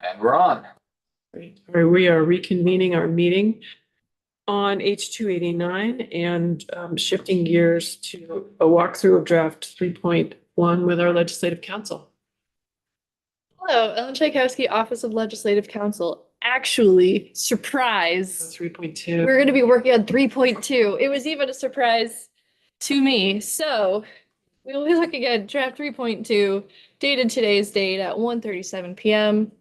And we're on. Great. All right, we are reconvening our meeting on H 289 and shifting gears to a walkthrough of draft 3.1 with our legislative council. Hello, Ellen Tchaikovsky, Office of Legislative Counsel. Actually, surprise, 3.2. we're going to be working on 3.2. It was even a surprise to me. So we will be looking at draft 3.2, dated today's date at 1:37 p.m.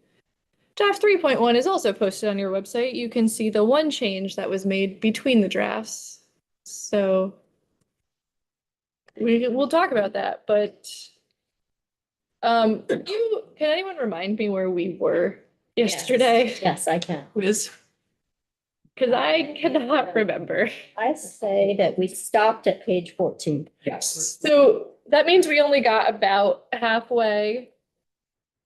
Draft 3.1 is also posted on your website. You can see the one change that was made between the drafts. So we'll talk about that, but can anyone remind me where we were yesterday? Yes, I can. Quiz. Because I cannot remember. I say that we stopped at page 14. Yes. So that means we only got about halfway.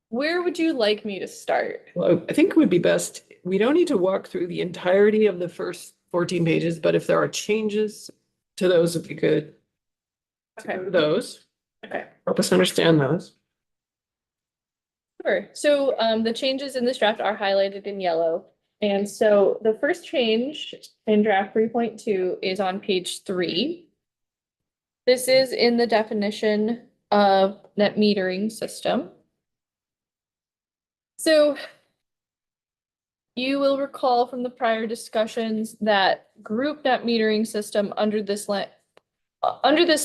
Where would you like me to start? Well, I think it would be best, we don't need to walk through the entirety of the first 14 pages, but if there are changes to those, if you could. Okay. Go to those. Okay. Help us understand those. Sure. So the changes in this draft are highlighted in yellow. And so the first change in draft 3.2 is on page 3. This is in the definition of net metering system. So you will recall from the prior discussions that group net metering system under this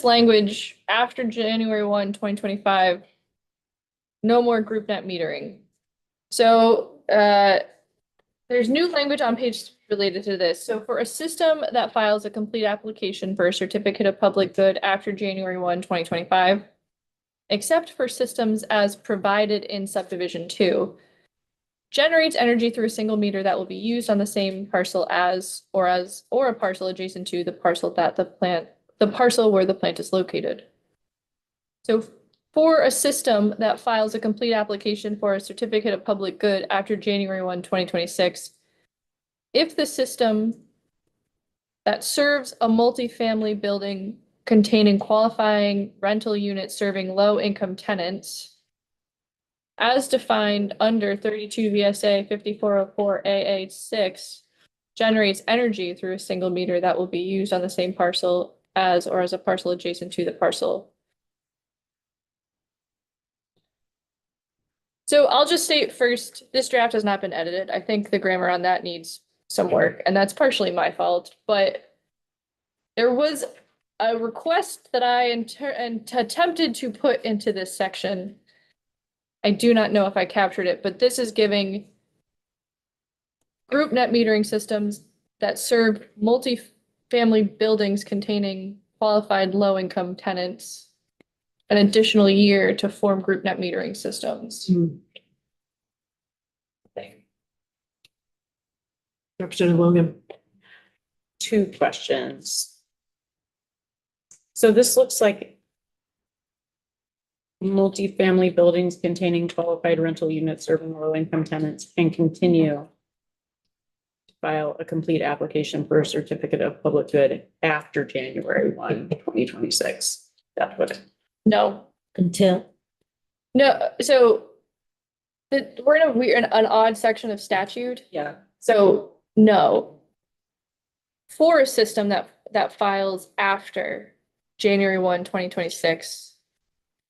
language after January 1, 2025, no more group net metering. So there's new language on page related to this. So for a system that files a complete application for a certificate of public good after January 1, 2025, except for systems as provided in subdivision 2, generates energy through a single meter that will be used on the same parcel or a parcel adjacent to the parcel where the plant is located. So for a system that files a complete application for a certificate of public good after January 1, 2026, if the system that serves a multifamily building containing qualifying rental units serving low-income tenants, as defined under 32 VSA 5404 AA6, generates energy through a single meter that will be used on the same parcel as or as a parcel adjacent to the parcel. So I'll just state first, this draft has not been edited. I think the grammar on that needs some work, and that's partially my fault, but there was a request that I attempted to put into this section. I do not know if I captured it, but this is giving group net metering systems that serve multifamily buildings containing qualified low-income tenants an additional year to form group net metering systems. Representative Logan. Two questions. So this looks like multifamily buildings containing qualified rental units serving low-income tenants can continue to file a complete application for a certificate of public good after January 1, 2026. That's what. No, Until, no, so we're in an odd section of statute. Yeah. So no. For a system that files after January 1, 2026.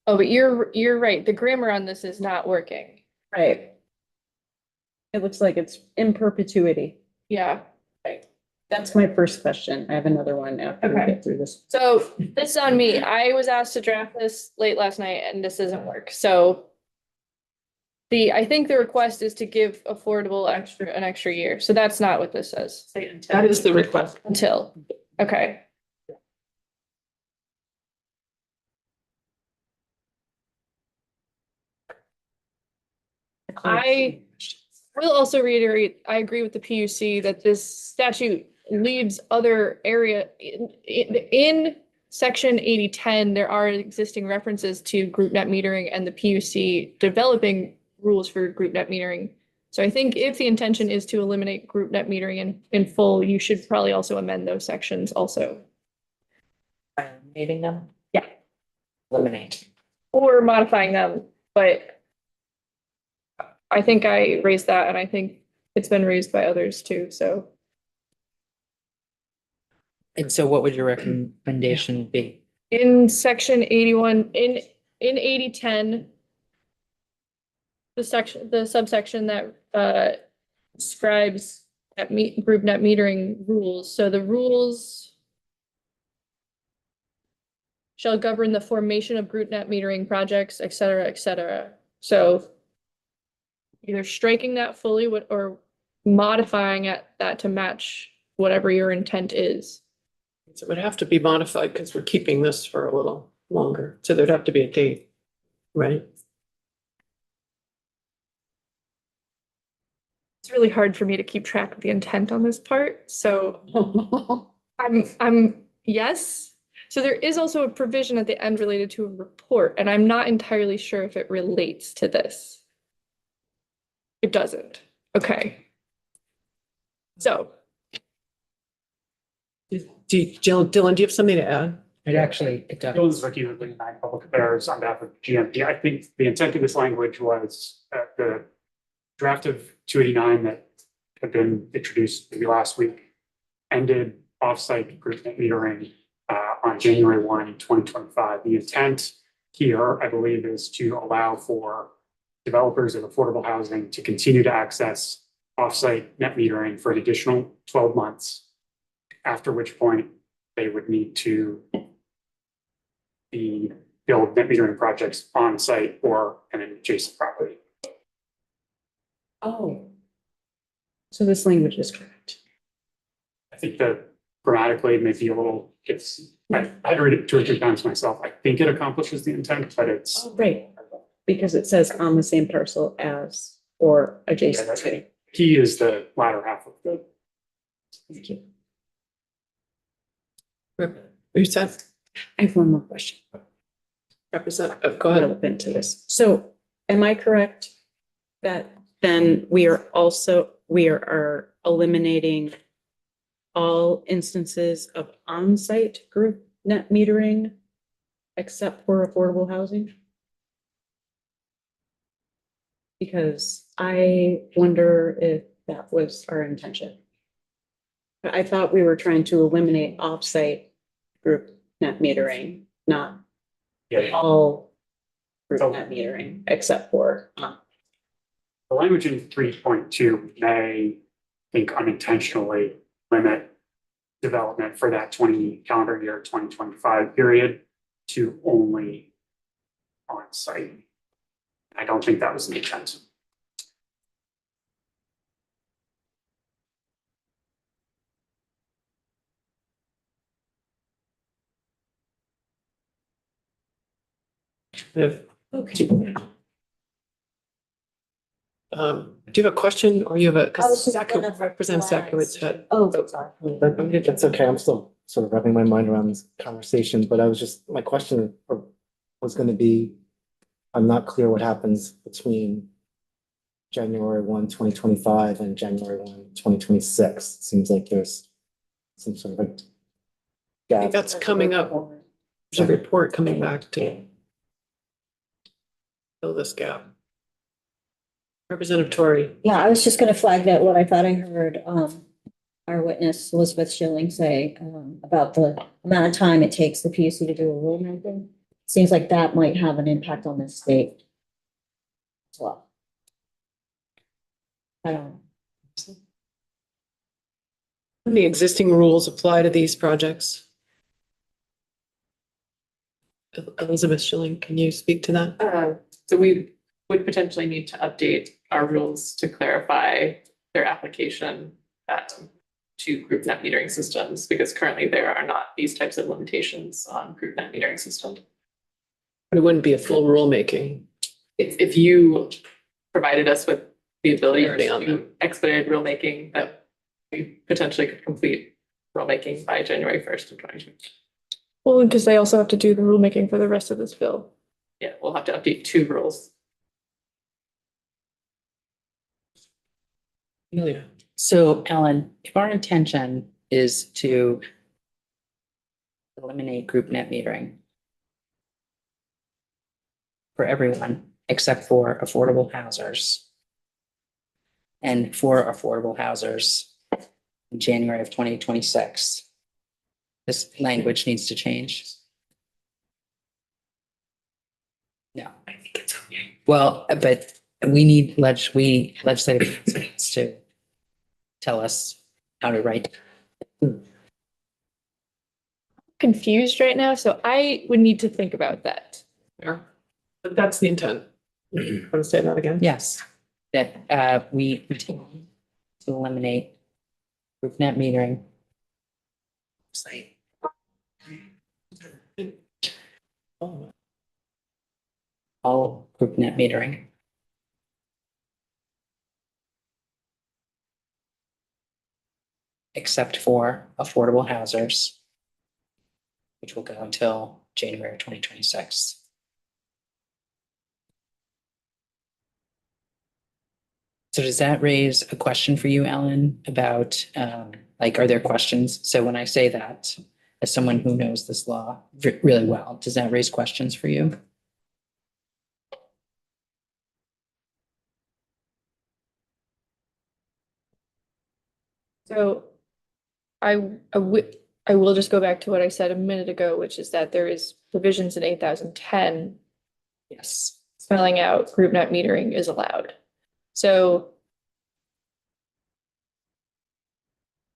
Oh, but you're right. The grammar on this is not working. Right. It looks like it's in perpetuity. Yeah. That's my first question. I have another one after we Okay. get through this. So this is on me. I was asked to draft this late last night and this doesn't work. So I think the request is to give affordable an extra year. So that's not what this says. That is the request. Until, okay. I will also reiterate, I agree with the PUC that this statute leaves other area in section 8010, there are existing references to group net metering and the PUC developing rules for group net metering. So I think if the intention is to eliminate group net metering in full, you should probably also amend those sections also. eliminating them? Yeah. Eliminate. Or modifying them, but I think I raised that and I think it's been raised by others too, so. And so what would your recommendation be? In section 81, in 8010, the subsection that describes group net metering rules. So the rules shall govern the formation of group net metering projects, et cetera, et cetera. So either striking that fully or modifying that to match whatever your intent is. So it would have to be modified because we're keeping this for a little longer. So there'd have to be a date, right? It's really hard for me to keep track of the intent on this part, so I'm yes. So there is also a provision at the end related to a report, and I'm not entirely sure if it relates to this. It doesn't. Okay. So Dylan, do you have something to add? It does. Dylan Zwicky with Lincoln Nine Public Affairs on behalf of GMP. I think the intent of this language was the draft of 289 that had been introduced maybe last week ended offsite group net metering on January 1, 2025. The intent here, I believe, is to allow for developers of affordable housing to continue to access offsite net metering for an additional 12 months, after which point they would need to build net metering projects on site or an adjacent property. Oh. So this language is correct. I think that grammatically it may be a little, I had to read it 2 or 3 times myself. I think it accomplishes the intent, but it's. Right, because it says on the same parcel as or adjacent to. Key is the latter half of the. Thank you. You said, I have one more question go ahead. relevant to this. So am I correct that then we are eliminating all instances of on-site group net metering except for affordable housing? Because I wonder if that was our intention. I thought we were trying to eliminate off-site group net metering, not Yeah, all group net metering except for. the language in 3.2 may, I think, unintentionally limit development for that calendar year 2025 period to only on site. I don't think that was the intent. If- Okay. Do you have a question or you have a, I was because just Zach gonna represents Zakowitz had. Oh, sorry. That's okay. I'm still sort of wrapping my mind around this conversation, but my question was gonna be, I'm not clear what happens between January 1, 2025 and January 1, 2026. Seems like there's some sort of a I think gap. that's coming up. There's a report coming back to fill this gap. Representative Tory. Yeah, I was just gonna flag that what I thought I heard, our witness Elizabeth Schilling say, about the amount of time it takes the PUC to do a rulemaking. Seems like that might have an impact on this state as well. I don't know. The existing rules apply to these projects. Elizabeth Schilling, can you speak to that? So we would potentially need to update our rules to clarify their application to group net metering systems, because currently there are not these types of limitations on group net metering systems. It wouldn't be a full rulemaking. If you provided us with the ability Clarity on to them. do expedited rulemaking, that we potentially could complete rulemaking by January 1st of 2020. well, because they also have to do the rulemaking for the rest of this bill. Yeah, we'll have to update 2 rules. Amelia. So Ellen, if our intention is to eliminate group net metering for everyone except for affordable housers, and for affordable housers in January of 2026. This language needs to change. No. I think it's okay. Well, but we need legislative councils to tell us how to write. Confused right now, so I would need to think about that. Fair. But that's the intent. Want to say that again? Yes, that we continue to eliminate group net metering. Site. Oh, All group net metering. Except for affordable housers, which will go until January 2026. So does that raise a question for you, Ellen, about, like, are there questions? So when I say that, as someone who knows this law really well, does that raise questions for you? So I will just go back to what I said a minute ago, which is that there is provisions in 8010 Yes. spelling out group net metering is allowed. So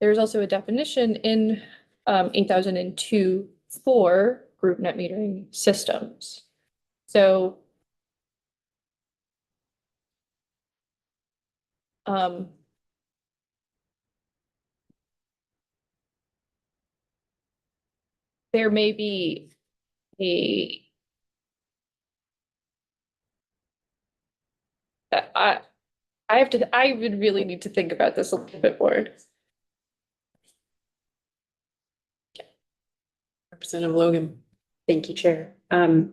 there's also a definition in 8002 for group net metering systems. So there may be I would really need to think about this a little bit more. Representative Logan. Thank you, Chair. I've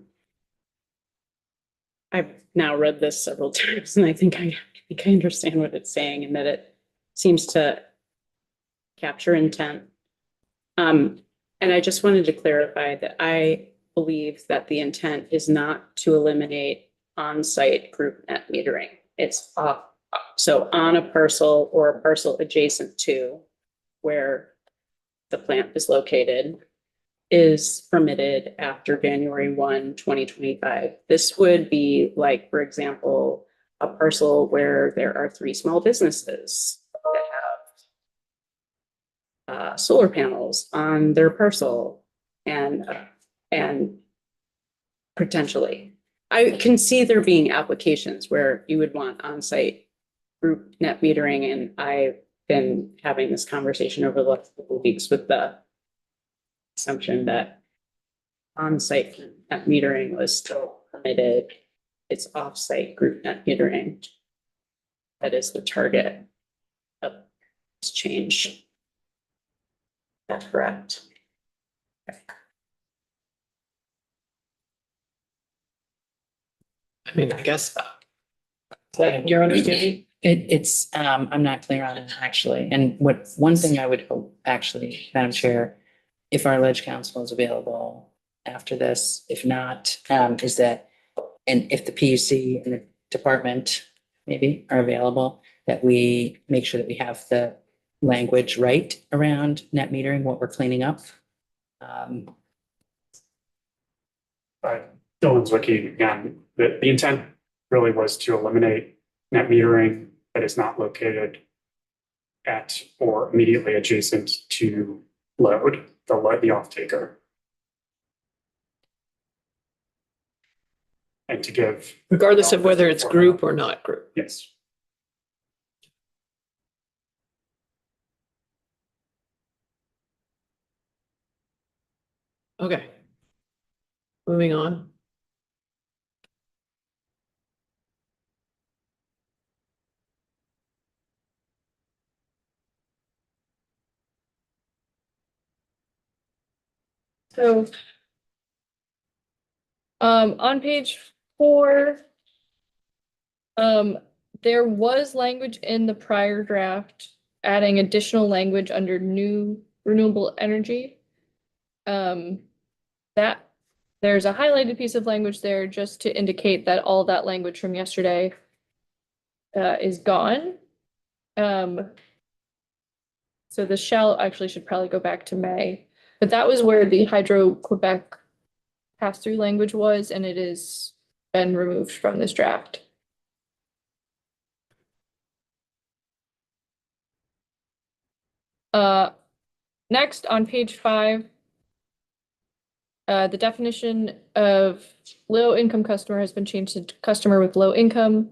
now read this several times and I think I understand what it's saying and that it seems to capture intent. And I just wanted to clarify that I believe that the intent is not to eliminate on-site group net metering. It's so on a parcel or a parcel adjacent to where the plant is located is permitted after January 1, 2025. This would be like, for example, a parcel where there are 3 small businesses that have solar panels on their parcel and potentially. I can see there being applications where you would want on-site group net metering, and I've been having this conversation over the last couple of weeks with the assumption that on-site net metering was still permitted. It's off-site group net metering that is the target of this change. That's correct. I mean, I guess. Is that your understanding? It's, I'm not clear on it actually. And one thing I would hope actually, Madam Chair, if our ledge council is available after this, if not, is that, and if the PUC and the department maybe are available, that we make sure that we have the language right around net metering, what we're cleaning up. Dylan's wiki, again, the intent really was to eliminate net metering that is not located at or immediately adjacent to load, the off-taker. And to give. Regardless of whether it's group or not group. Yes. Okay. Moving on. So on page 4, there was language in the prior draft adding additional language under new renewable energy. That there's a highlighted piece of language there just to indicate that all that language from yesterday is gone. So the shell actually should probably go back to May, but that was where the Hydro-Quebec pass-through language was, and it is been removed from this draft. Next on page 5, the definition of low-income customer has been changed to customer with low income.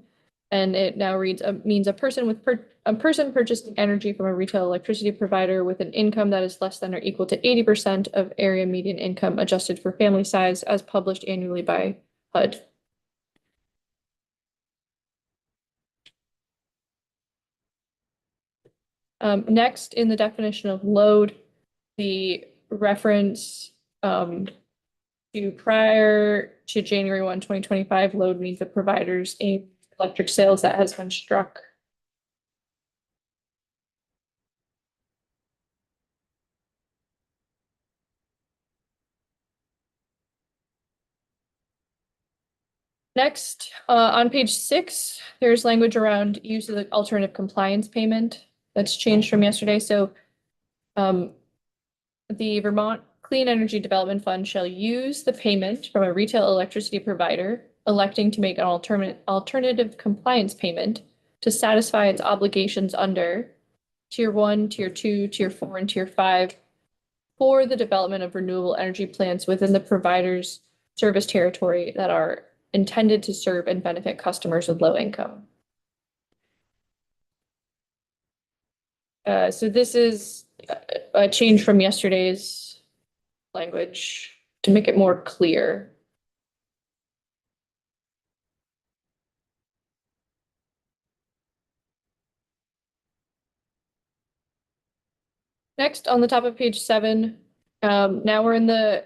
And it now reads, means a person purchasing energy from a retail electricity provider with an income that is less than or equal to 80% of area median income adjusted for family size as published annually by HUD. Next, in the definition of load, the reference to prior to January 1, 2025, load means the provider's electric sales that has been struck. Next, on page 6, there's language around use of the alternative compliance payment that's changed from yesterday. So the Vermont Clean Energy Development Fund shall use the payment from a retail electricity provider electing to make an alternative compliance payment to satisfy its obligations under Tier 1, Tier 2, Tier 4, and Tier 5 for the development of renewable energy plants within the provider's service territory that are intended to serve and benefit customers with low income. So this is a change from yesterday's language to make it more clear. Next, on the top of page 7, now we're in the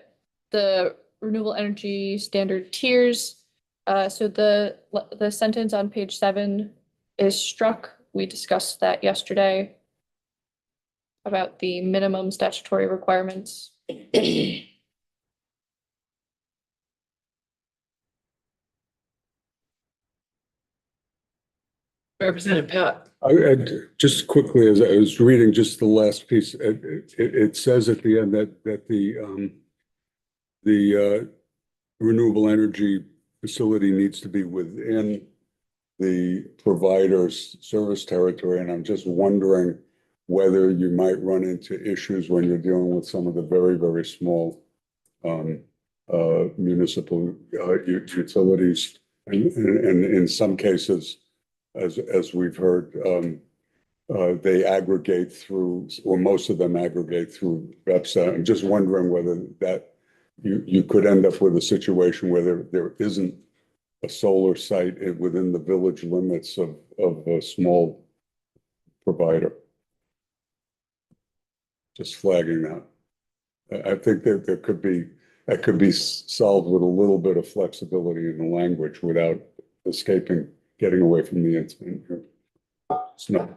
renewable energy standard tiers. So the sentence on page 7 is struck. We discussed that yesterday about the minimum statutory requirements. Representative Pat. Just quickly, as I was reading just the last piece, it says at the end that the renewable energy facility needs to be within the provider's service territory, and I'm just wondering whether you might run into issues when you're dealing with some of the very, very small municipal utilities, and in some cases, as we've heard, they aggregate through, or most of them aggregate through REPSA. I'm just wondering whether that you could end up with a situation where there isn't a solar site within the village limits of a small provider. Just flagging that. I think that that could be solved with a little bit of flexibility in the language without getting away from the intent here. It's not.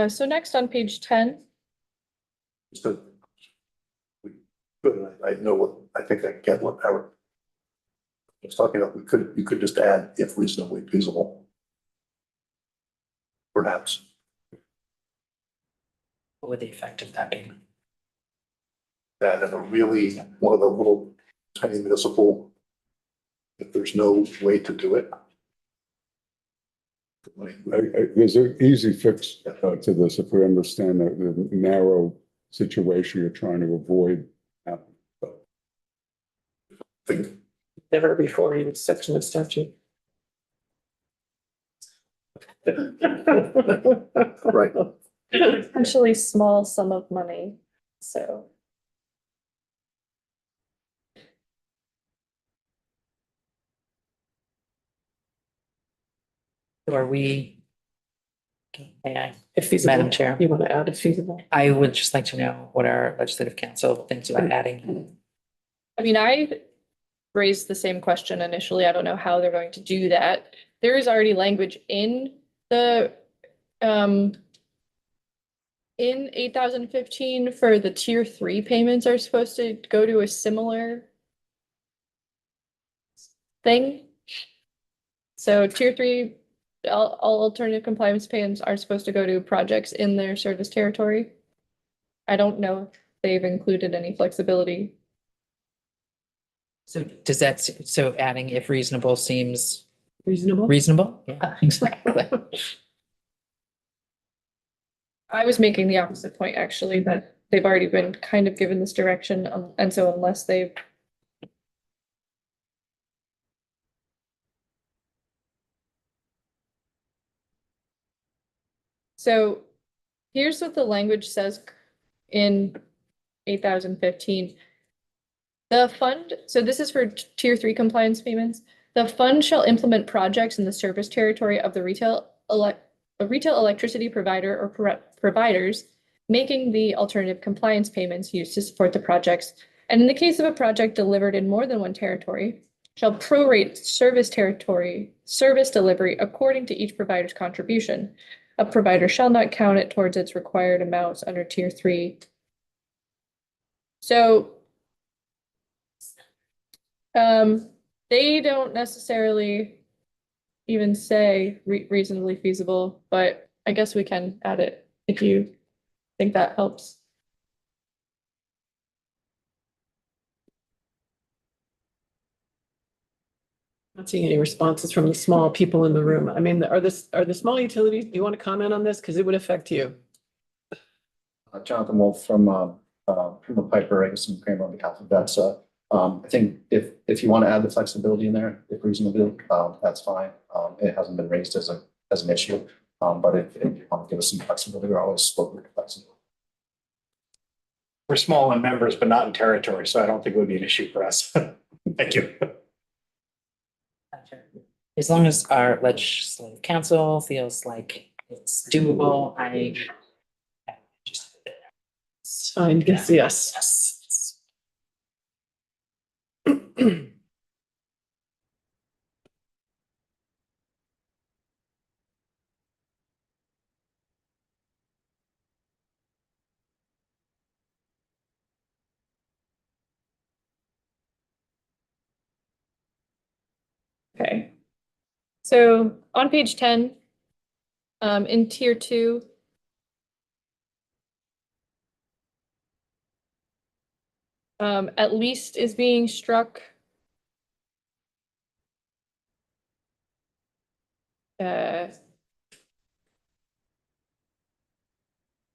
So next on page 10, So I know what, I think I get what Howard was talking about. You could just add if reasonably feasible. Perhaps. What would the effect of that be? That in a really, one of the little tiny municipal, if there's no way to do it. There's an easy fix to this if we understand the narrow situation you're trying to avoid. Think Never before used such an statute. Right. potentially small sum of money, so. So are we? May I? If feasible. Madam Chair. You want to add if feasible? I would just like to know what our legislative council thinks about adding. I mean, I raised the same question initially. I don't know how they're going to do that. There is already language in the in 8015 for the tier 3 payments are supposed to go to a similar thing. So tier 3, all alternative compliance payments are supposed to go to projects in their service territory. I don't know if they've included any flexibility. So does that, so adding if reasonable seems Reasonable? reasonable? Yeah, exactly. I was making the opposite point, actually, that they've already been kind of given this direction, and so unless they've so here's what the language says in 8015. The fund, so this is for tier 3 compliance payments. The fund shall implement projects in the service territory of the retail electricity provider or providers making the alternative compliance payments used to support the projects. And in the case of a project delivered in more than one territory, shall prorate service delivery according to each provider's contribution. A provider shall not count it towards its required amounts under tier 3. So they don't necessarily even say reasonably feasible, but I guess we can add it if you think that helps. Not seeing any responses from the small people in the room. I mean, are the small utilities, do you want to comment on this? Because it would affect you. Jonathan Wolf from Piper, I guess, and Kramer on behalf of VETSA. I think if you want to add the flexibility in there, if reasonable, that's fine. It hasn't been raised as an issue. But if you want to give us some flexibility, we're always spoken to flexibility. We're small in members, but not in territory, so I don't think it would be an issue for us. Thank you. As long as our legislative council feels like it's doable, I just. It's fine, yes. Yes. Okay. So on page 10, in tier 2, at least is being struck.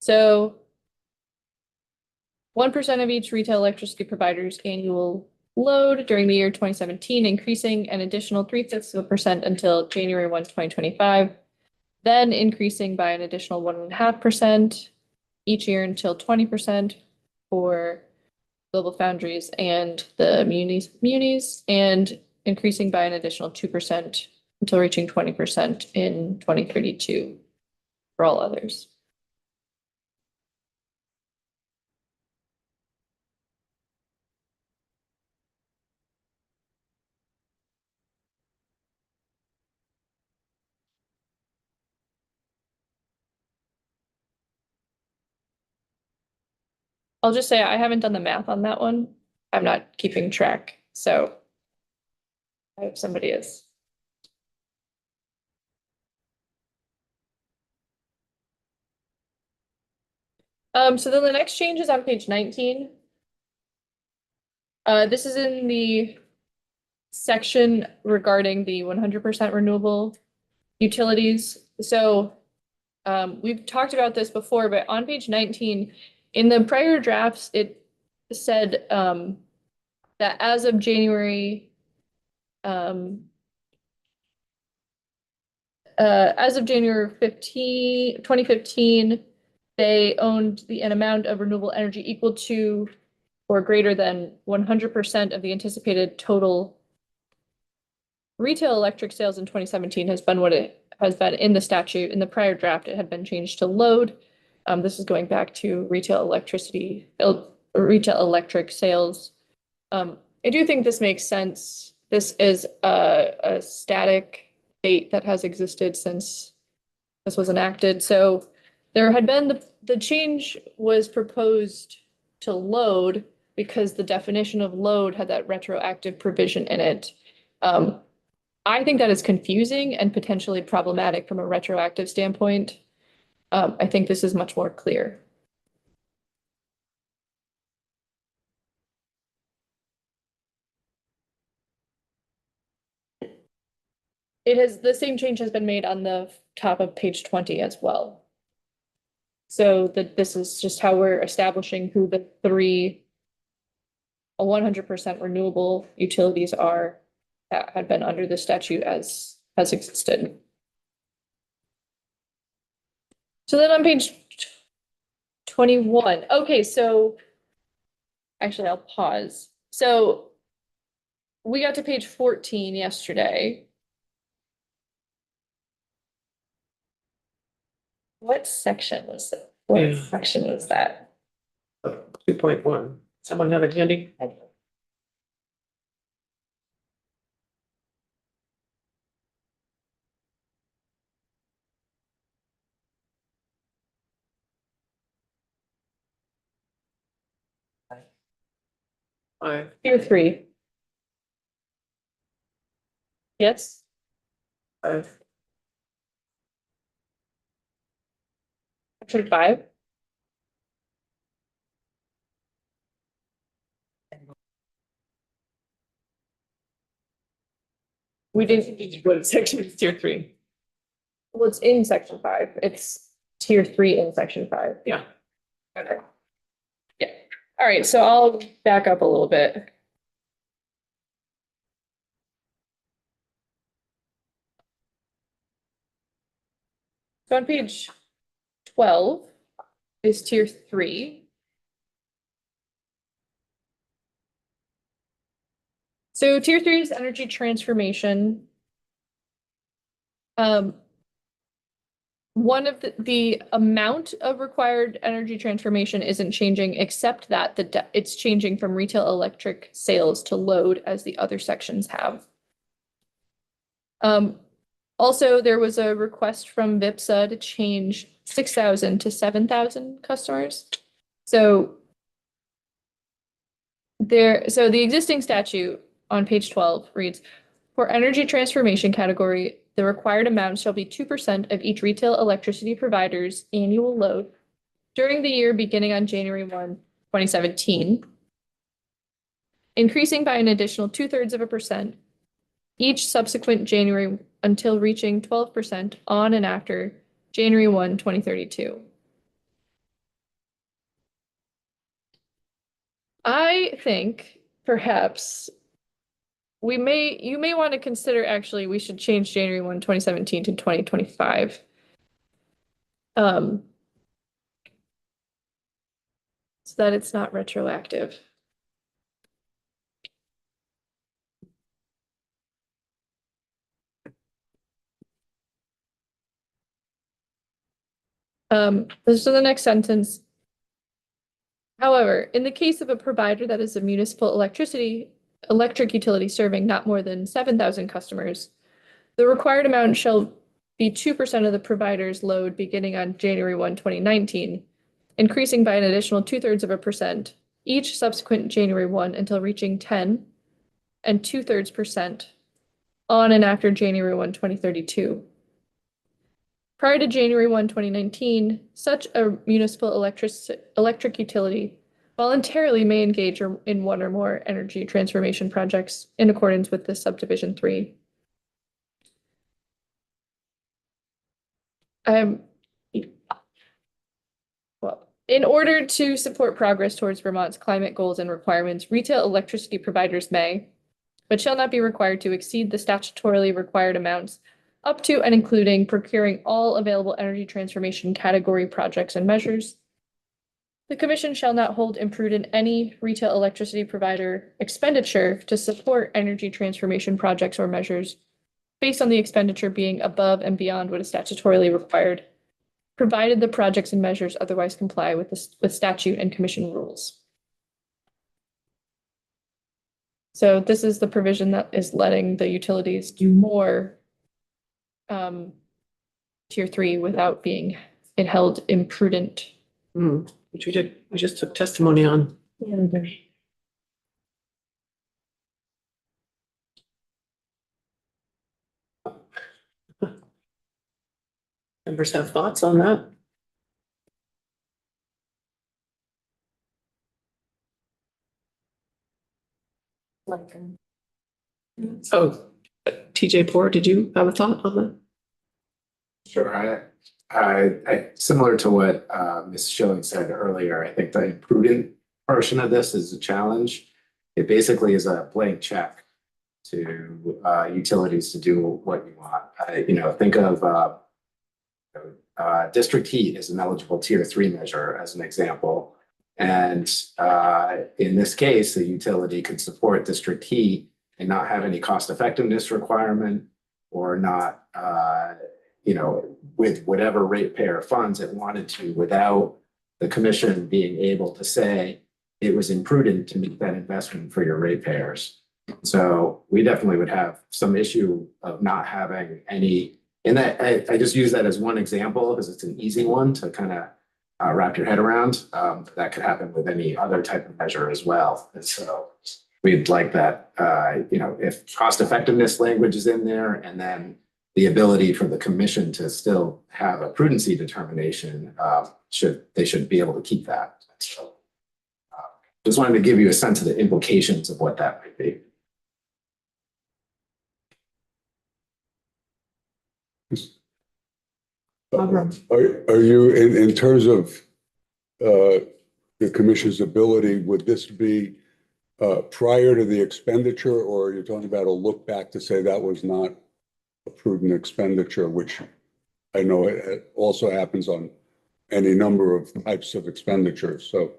So 1% of each retail electricity provider's annual load during the year 2017, increasing an additional 0.3% until January 1, 2025, then increasing by an additional 1.5% each year until 20% for Global Foundries and the munis, and increasing by an additional 2% until reaching 20% in 2032 for all others. I'll just say I haven't done the math on that one. I'm not keeping track, so I hope somebody is. So then the next change is on page 19. This is in the section regarding the 100% renewable utilities. So we've talked about this before, but on page 19, in the prior drafts, it said that as of January 15, 2015, they owned an amount of renewable energy equal to or greater than 100% of the anticipated total retail electric sales in 2017 has been what it has been in the statute. In the prior draft, it had been changed to load. This is going back to retail electric sales. I do think this makes sense. This is a static date that has existed since this was enacted. So there had been the change was proposed to load because the definition of load had that retroactive provision in it. I think that is confusing and potentially problematic from a retroactive standpoint. I think this is much more clear. The same change has been made on the top of page 20 as well. So this is just how we're establishing who the three 100% renewable utilities are that had been under the statute as existed. So then on page 21, okay, so actually I'll pause. So we got to page 14 yesterday. What section was it? What Yeah. section was that? 2.1. Someone have it handy? Tier 3. Yes? Section 5? We didn't, What section is tier 3? well, it's in section 5. It's tier 3 in section 5. Yeah. Okay. Yeah. All right, so I'll back up a little bit. So on page 12 is tier 3. So tier 3 is energy transformation. One of the amount of required energy transformation isn't changing, except that it's changing from retail electric sales to load as the other sections have. Also, there was a request from VIPSA to change 6,000 to 7,000 customers. So the existing statute on page 12 reads, for energy transformation category, the required amount shall be 2% of each retail electricity provider's annual load during the year beginning on January 1, 2017, increasing by an additional 2/3% each subsequent January until reaching 12% on and after January 1, 2032. I think perhaps you may want to consider actually we should change January 1, 2017 to 2025. So that it's not retroactive. So the next sentence. However, in the case of a provider that is a municipal electric utility serving not more than 7,000 customers, the required amount shall be 2% of the provider's load beginning on January 1, 2019, increasing by an additional 2/3% each subsequent January 1 until reaching 10 and 2/3% on and after January 1, 2032. Prior to January 1, 2019, such a municipal electric utility voluntarily may engage in one or more energy transformation projects in accordance with this subdivision 3. Well, in order to support progress towards Vermont's climate goals and requirements, retail electricity providers may, but shall not be required to exceed the statutorily required amounts up to and including procuring all available energy transformation category projects and measures. The Commission shall not hold imprudent any retail electricity provider expenditure to support energy transformation projects or measures based on the expenditure being above and beyond what is statutorily required, provided the projects and measures otherwise comply with with statute and commission rules. So this is the provision that is letting the utilities do more tier 3 without being held imprudent. Which we just took testimony on. Members have thoughts on that? Oh, TJ Poor, did you have a thought on that? Sure, similar to what Ms. Schilling said earlier, I think the imprudent portion of this is a challenge. It basically is a blank check to utilities to do what you want. Think of district heat as an eligible tier 3 measure as an example. And in this case, the utility could support district heat and not have any cost effectiveness requirement or not, with whatever ratepayer funds it wanted to without the commission being able to say it was imprudent to make that investment for your ratepayers. So we definitely would have some issue of not having any, and that I just use that as one example because it's an easy one to kind of wrap your head around. That could happen with any other type of measure as well. And so we'd like that, if cost effectiveness language is in there and then the ability for the commission to still have a prudency determination, they should be able to keep that. So just wanted to give you a sense of the implications of what that might be. Are you, in terms of the commission's ability, would this be prior to the expenditure, or are you talking about a look back to say that was not a prudent expenditure, which I know it also happens on any number of types of expenditures. So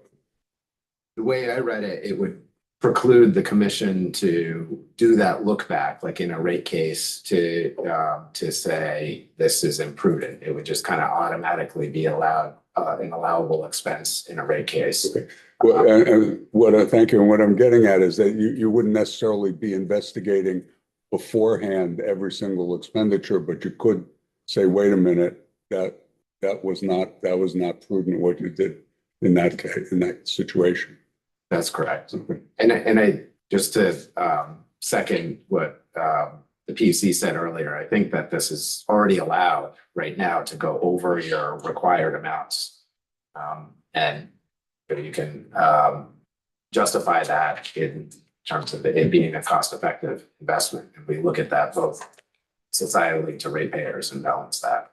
the way I read it, it would preclude the commission to do that look back, like in a rate case, to say this is imprudent. It would just kind of automatically be allowed an allowable expense in a rate case. okay. Well, thank you. And what I'm getting at is that you wouldn't necessarily be investigating beforehand every single expenditure, but you could say, wait a minute, that was not prudent what you did in that case, in that situation. That's correct. And I just to second what the PUC said earlier, I think that this is already allowed right now to go over your required amounts. And you can justify that in terms of it being a cost-effective investment. And we look at that both societally to ratepayers and balance that.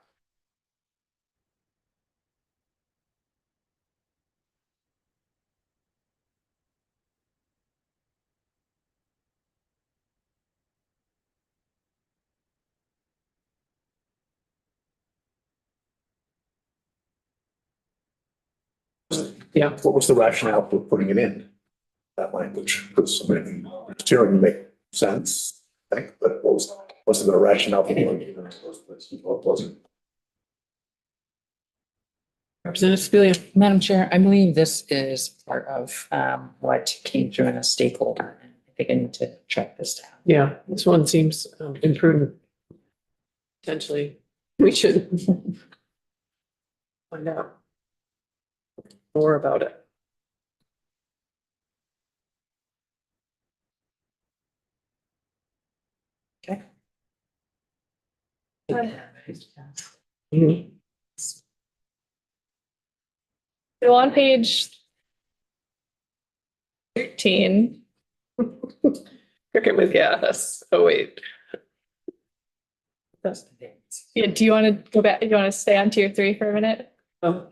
Yeah. What was the rationale for putting it in that language? Because steering make sense, I think, but what's the rationale for putting it in the first place? What wasn't? Representative Scalia. Madam Chair, I believe this is part of what came through in a stakeholder. I think I need to track this down. Yeah, this one seems imprudent. Potentially, we should find out more about it. Okay. Mhm. So on page 13. Cricket with gas. Oh, wait. That's the dates. Yeah, do you want to go back? Do you want to stay on tier 3 for a minute? Oh,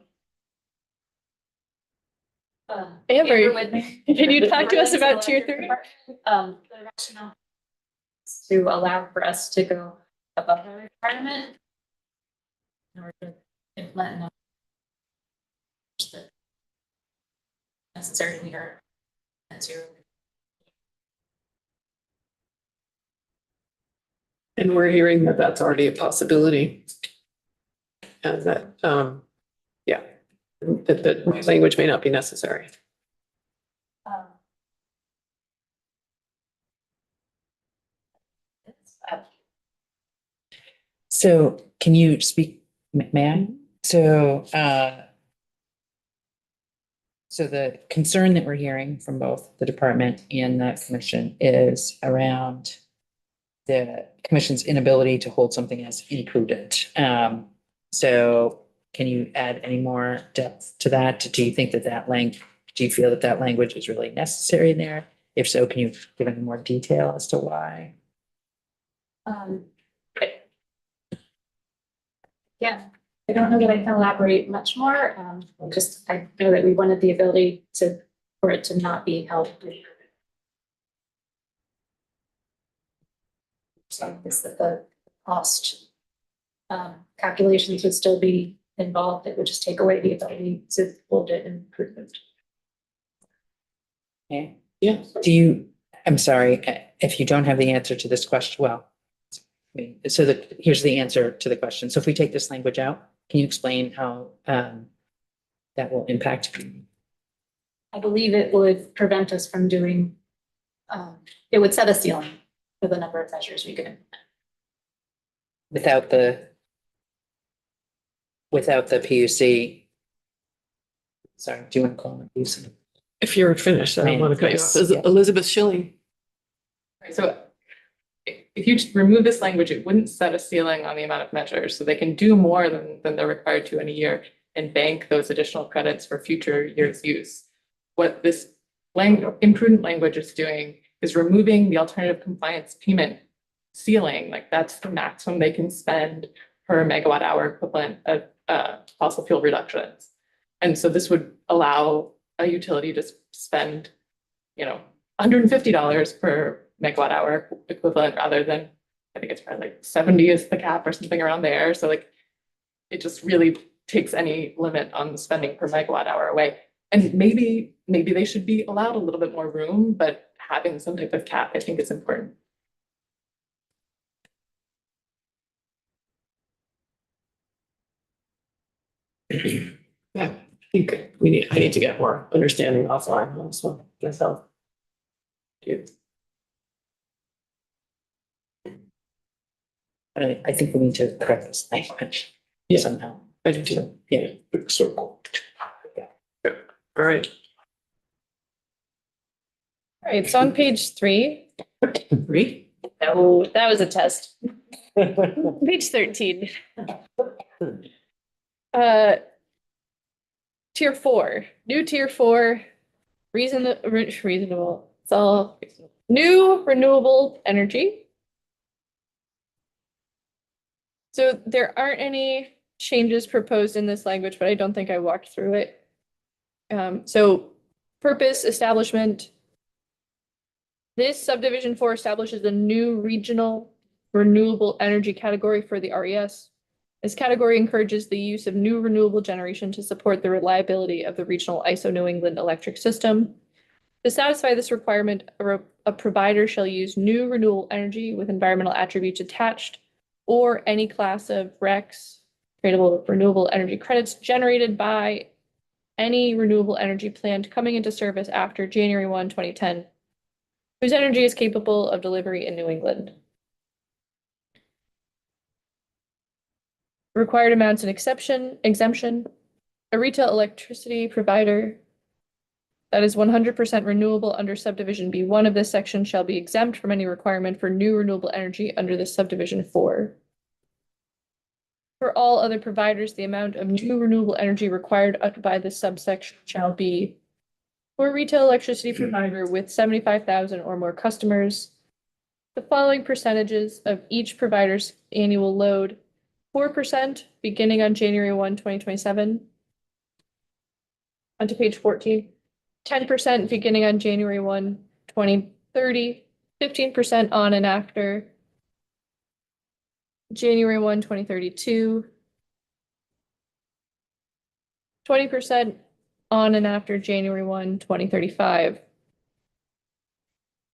Amber, with me. can you talk to us about tier 3? The rationale is to allow for us to go above the requirement in order to let know that necessarily are at zero. And we're hearing that that's already a possibility. And that, yeah, that the language may not be necessary. Um, So can you speak, may I? So, so the concern that we're hearing from both the department and the commission is around the commission's inability to hold something as imprudent. So can you add any more depth to that? Do you think that do you feel that that language is really necessary in there? If so, can you give any more detail as to why? Yeah, I don't know that I can elaborate much more. Just, I know that we wanted the ability for it to not be held. So is that the cost calculations would still be involved. It would just take away the ability to hold it in prudent. Okay. Yeah. I'm sorry, if you don't have the answer to this question, well, so here's the answer to the question. So if we take this language out, can you explain how that will impact? I believe it would prevent us from doing, it would set a ceiling for the number of measures we could implement. Without the PUC. Sorry, do you want to call it PUC? If you're finished, I don't want to cut you off. Yes. Elizabeth Schilling. Right, so if you just remove this language, it wouldn't set a ceiling on the amount of measures, so they can do more than they're required to in a year and bank those additional credits for future years' use. What this imprudent language is doing is removing the alternative compliance payment ceiling, like that's the maximum they can spend per megawatt hour equivalent of fossil fuel reductions. And so this would allow a utility to spend, $150 per megawatt hour equivalent rather than, I think it's probably like 70 is the cap or something around there. So like, it just really takes any limit on the spending per megawatt hour away. And maybe they should be allowed a little bit more room, but having some type of cap, I think is important. Yeah, I think I need to get more understanding offline on this one myself. Thank you. I think we need to correct this language somehow. I do too. Yeah. Big circle. All right. All right, it's on page 3. 3. No, that was a test. Page 13. Tier 4, new tier 4, reasonable, it's all reasonable. New renewable energy. So there aren't any changes proposed in this language, but I don't think I walked through it. So purpose, establishment. This subdivision 4 establishes a new regional renewable energy category for the RES. This category encourages the use of new renewable generation to support the reliability of the regional ISO New England electric system. To satisfy this requirement, a provider shall use new renewable energy with environmental attributes attached or any class of RECs, tradable renewable energy credits generated by any renewable energy plant coming into service after January 1, 2010, whose energy is capable of delivery in New England. Required amounts and exemption. A retail electricity provider that is 100% renewable under subdivision B1 of this section shall be exempt from any requirement for new renewable energy under this subdivision 4. For all other providers, the amount of new renewable energy required by this subsection shall be for a retail electricity provider with 75,000 or more customers, the following percentages of each provider's annual load: 4% beginning on January 1, 2027. Onto page 14. 10% beginning on January 1, 2030. 15% on and after January 1, 2032. 20% on and after January 1, 2035.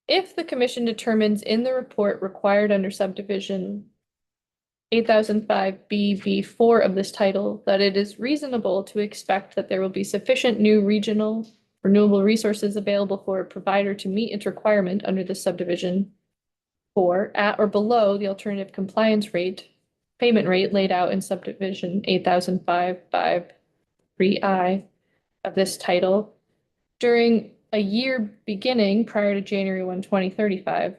If the commission determines in the report required under subdivision 8005BV4 of this title that it is reasonable to expect that there will be sufficient new regional renewable resources available for a provider to meet its requirement under this subdivision 4 at or below the alternative compliance rate, payment rate laid out in subdivision 800553I of this title during a year beginning prior to January 1, 2035.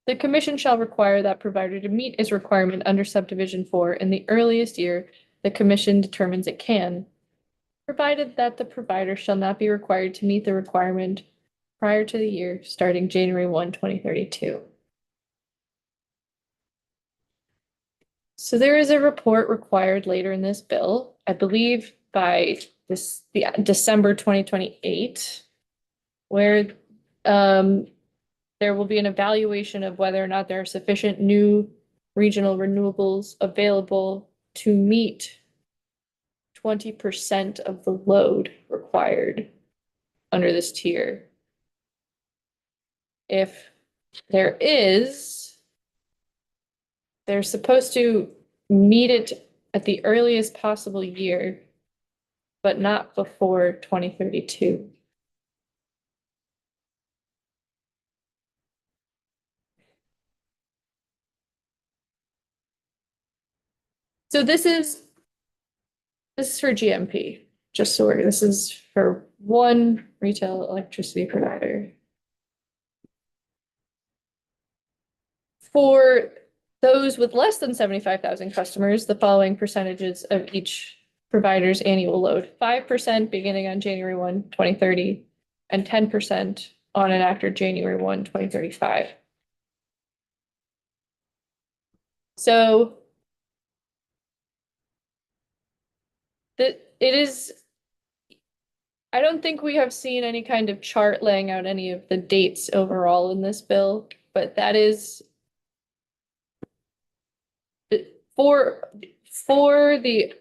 The commission shall require that provider to meet its requirement under subdivision 4 in the earliest year the commission determines it can, provided that the provider shall not be required to meet the requirement prior to the year starting January 1, 2032. So there is a report required later in this bill, I believe by December 2028, where there will be an evaluation of whether or not there are sufficient new regional renewables available to meet 20% of the load required under this tier. If there is, they're supposed to meet it at the earliest possible year, but not before 2032. So this is for GMP, just so this is for one retail electricity provider. For those with less than 75,000 customers, the following percentages of each provider's annual load: 5% beginning on January 1, 2030, and 10% on and after January 1, 2035. So it is, I don't think we have seen any kind of chart laying out any of the dates overall in this bill, but that is for the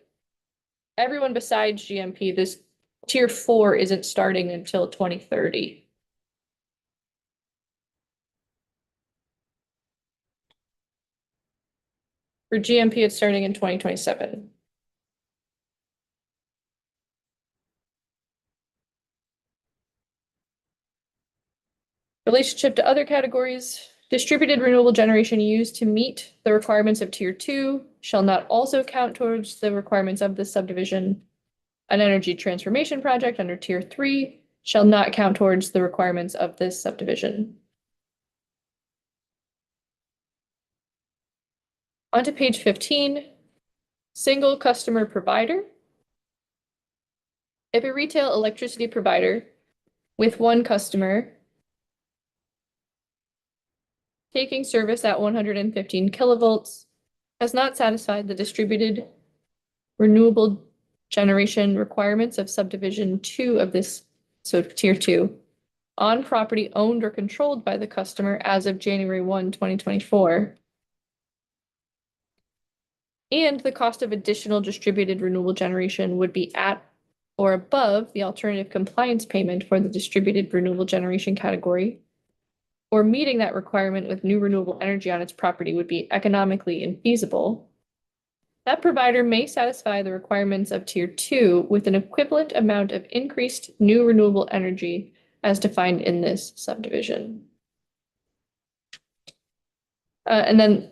everyone besides GMP, this tier 4 isn't starting until 2030. For GMP, it's starting in 2027. Relationship to other categories: distributed renewable generation used to meet the requirements of tier 2 shall not also count towards the requirements of this subdivision. An energy transformation project under tier 3 shall not count towards the requirements of this subdivision. On to page 15, single customer provider. If a retail electricity provider with one customer taking service at 115 kilovolts has not satisfied the distributed renewable generation requirements of subdivision 2 of this, so tier 2, on property owned or controlled by the customer as of January 1, 2024, and the cost of additional distributed renewable generation would be at or above the alternative compliance payment for the distributed renewable generation category, or meeting that requirement with new renewable energy on its property would be economically infeasible, that provider may satisfy the requirements of tier 2 with an equivalent amount of increased new renewable energy as defined in this subdivision. And then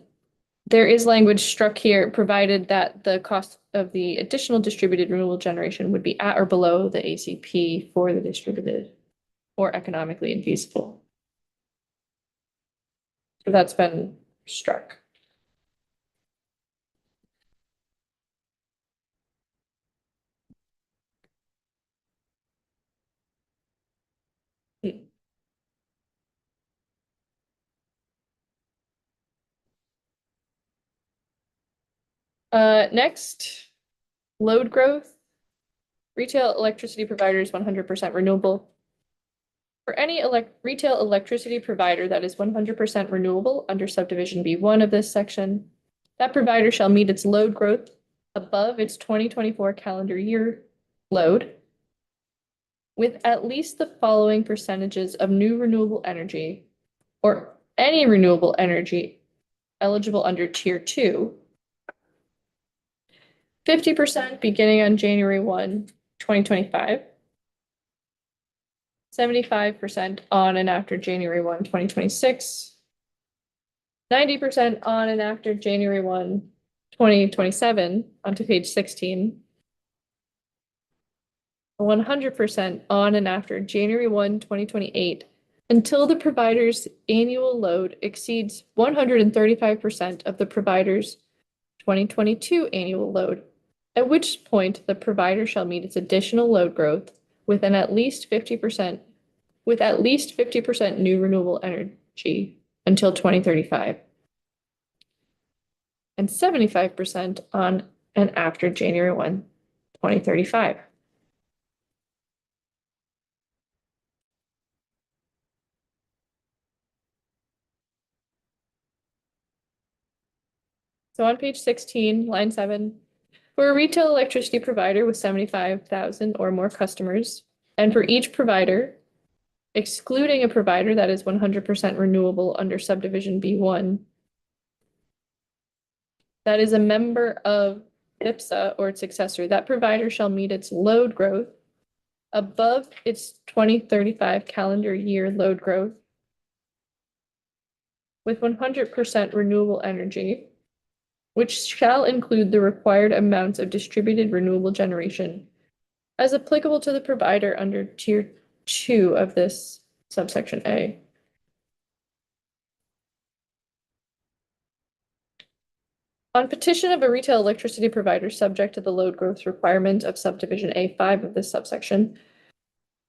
there is language struck here, provided that the cost of the additional distributed renewable generation would be at or below the ACP for the distributed or economically infeasible. So that's been struck. Next, load growth. Retail electricity providers 100% renewable. For any retail electricity provider that is 100% renewable under subdivision B1 of this section, that provider shall meet its load growth above its 2024 calendar year load with at least the following percentages of new renewable energy or any renewable energy eligible under tier 2. 50% beginning on January 1, 2025. 75% on and after January 1, 2026. 90% on and after January 1, 2027, onto page 16. 100% on and after January 1, 2028, until the provider's annual load exceeds 135% of the provider's 2022 annual load, at which point the provider shall meet its additional load growth with at least 50% new renewable energy until 2035. And 75% on and after January 1, 2035. So on page 16, line 7, for a retail electricity provider with 75,000 or more customers, and for each provider, excluding a provider that is 100% renewable under subdivision B1, that is a member of IPSA or its successor, that provider shall meet its load growth above its 2035 calendar year load growth with 100% renewable energy, which shall include the required amounts of distributed renewable generation as applicable to the provider under tier 2 of this subsection A. On petition of a retail electricity provider subject to the load growth requirement of subdivision A5 of this subsection,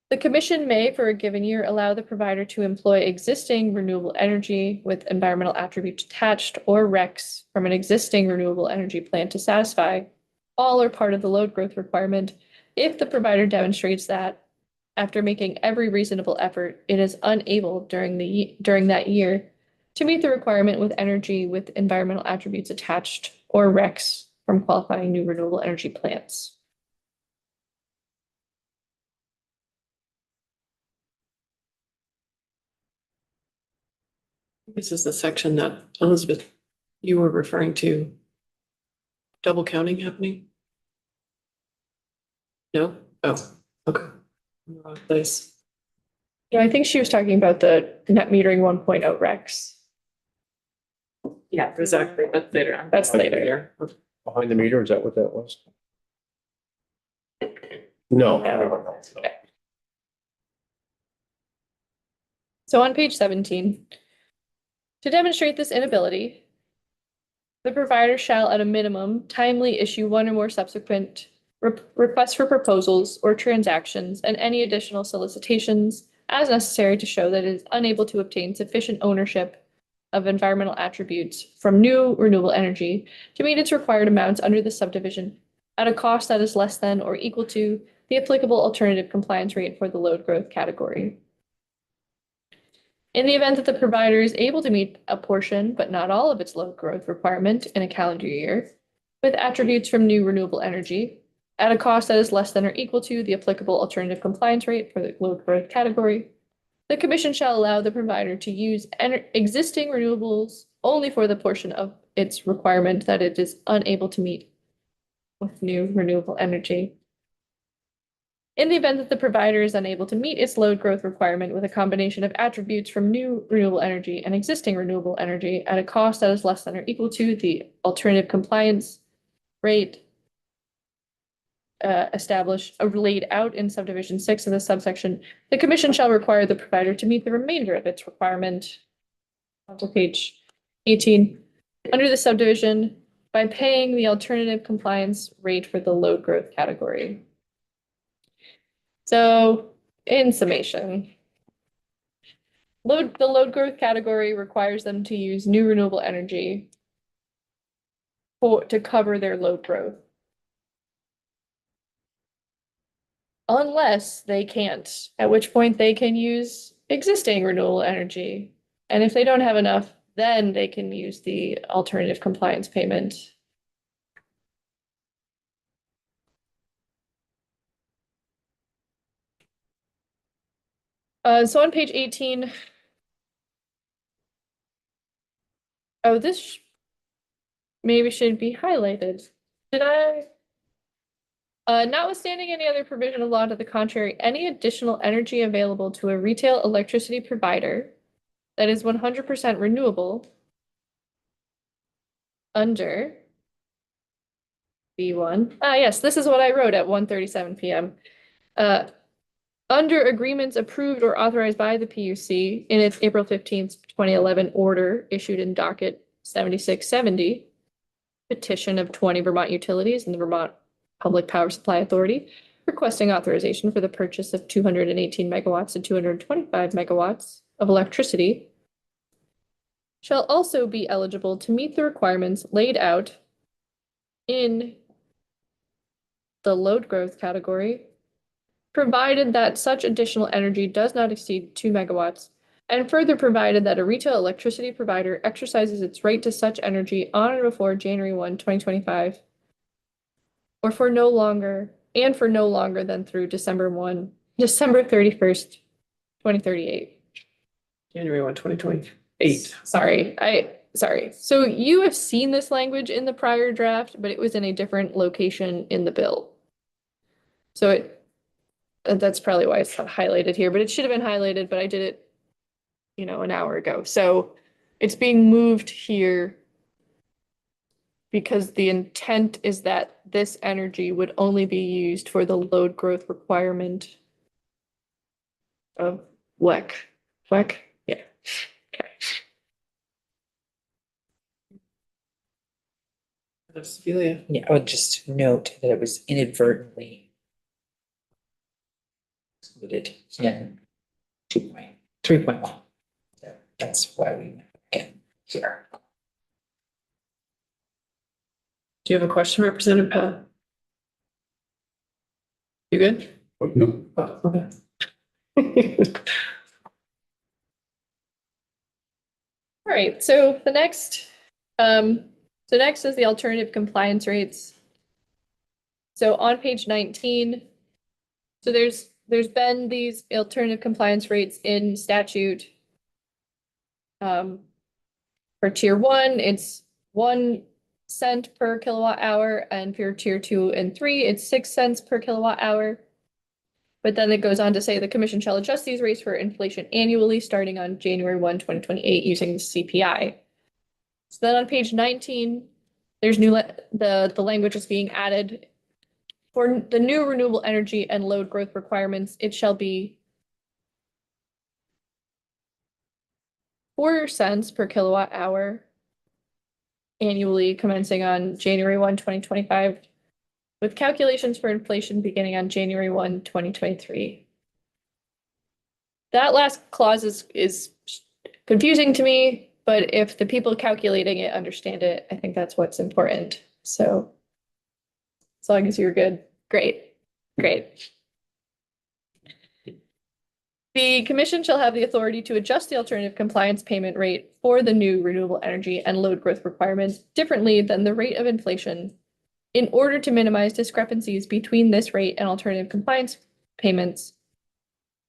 the Commission may, for a given year, allow the provider to employ existing renewable energy with environmental attributes attached or RECs from an existing renewable energy plant to satisfy all or part of the load growth requirement if the provider demonstrates that, after making every reasonable effort, it is unable during that year to meet the requirement with energy with environmental attributes attached or RECs from qualifying new renewable energy plants. This is the section that Elizabeth, you were referring to. Double counting happening? No? Oh, okay. In the wrong place. Yeah, I think she was talking about the net metering 1.0 RECs. Yeah, exactly. That's later on. That's later. Behind the meter, is that what that was? No. Okay. So on page 17, to demonstrate this inability, the provider shall at a minimum timely issue one or more subsequent requests for proposals or transactions and any additional solicitations as necessary to show that it is unable to obtain sufficient ownership of environmental attributes from new renewable energy to meet its required amounts under the subdivision at a cost that is less than or equal to the applicable alternative compliance rate for the load growth category. In the event that the provider is able to meet a portion, but not all of its load growth requirement in a calendar year, with attributes from new renewable energy, at a cost that is less than or equal to the applicable alternative compliance rate for the load growth category, the Commission shall allow the provider to use existing renewables only for the portion of its requirement that it is unable to meet with new renewable energy. In the event that the provider is unable to meet its load growth requirement with a combination of attributes from new renewable energy and existing renewable energy at a cost that is less than or equal to the alternative compliance rate laid out in subdivision 6 of the subsection, the Commission shall require the provider to meet the remainder of its requirement onto page 18 under the subdivision by paying the alternative compliance rate for the load growth category. So in summation, the load growth category requires them to use new renewable energy to cover their load growth. Unless they can't, at which point they can use existing renewable energy. And if they don't have enough, then they can use the alternative compliance payment. So on page 18. Oh, this maybe should be highlighted. Did I? Notwithstanding any other provision of law to the contrary, any additional energy available to a retail electricity provider that is 100% renewable under B1. Yes, this is what I wrote at 1:37 p.m. Under agreements approved or authorized by the PUC in its April 15th, 2011 order issued in docket 7670, petition of 20 Vermont utilities and the Vermont Public Power Supply Authority requesting authorization for the purchase of 218 megawatts and 225 megawatts of electricity shall also be eligible to meet the requirements laid out in the load growth category, provided that such additional energy does not exceed 2 megawatts, and further provided that a retail electricity provider exercises its right to such energy on or before January 1, 2025, or for no longer than through December 31st, 2038. January 1, 2028. Sorry. So you have seen this language in the prior draft, but it was in a different location in the bill. So that's probably why it's not highlighted here, but it should have been highlighted, but I did it, an hour ago. So it's being moved here because the intent is that this energy would only be used for the load growth requirement of WEC. WEC? Yeah. Okay. Cecilia. Yeah, I would just note that it was inadvertently excluded in 3.1. So that's why we get here. Do you have a question, Representative Pat? You good? No. Oh, okay. All right, so next is the alternative compliance rates. So on page 19, so there's been these alternative compliance rates in statute. For tier 1, it's 1 cent per kilowatt hour, and for tier 2 and 3, it's 6 cents per kilowatt hour. But then it goes on to say the commission shall adjust these rates for inflation annually starting on January 1, 2028 using the CPI. So then on page 19, there's the language is being added. For the new renewable energy and load growth requirements, it shall be 4 cents per kilowatt hour annually commencing on January 1, 2025, with calculations for inflation beginning on January 1, 2023. That last clause is confusing to me, but if the people calculating it understand it, I think that's what's important. So as long as you're good, great. The commission shall have the authority to adjust the alternative compliance payment rate for the new renewable energy and load growth requirements differently than the rate of inflation in order to minimize discrepancies between this rate and alternative compliance payments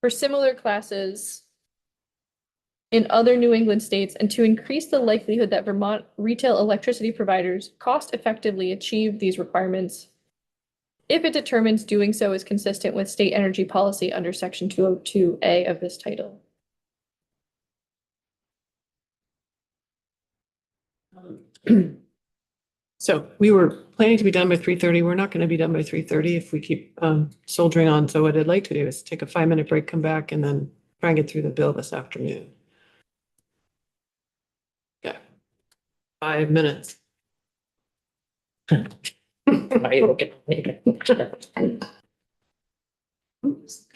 for similar classes in other New England states, and to increase the likelihood that Vermont retail electricity providers cost effectively achieve these requirements if it determines doing so is consistent with state energy policy under section 202A of this title. So we were planning to be done by 3:30. We're not going to be done by 3:30 if we keep soldiering on. So what I'd like to do is take a 5-minute break, come back, and then try and get through the bill this afternoon. Okay. 5 minutes. Why are you looking at me?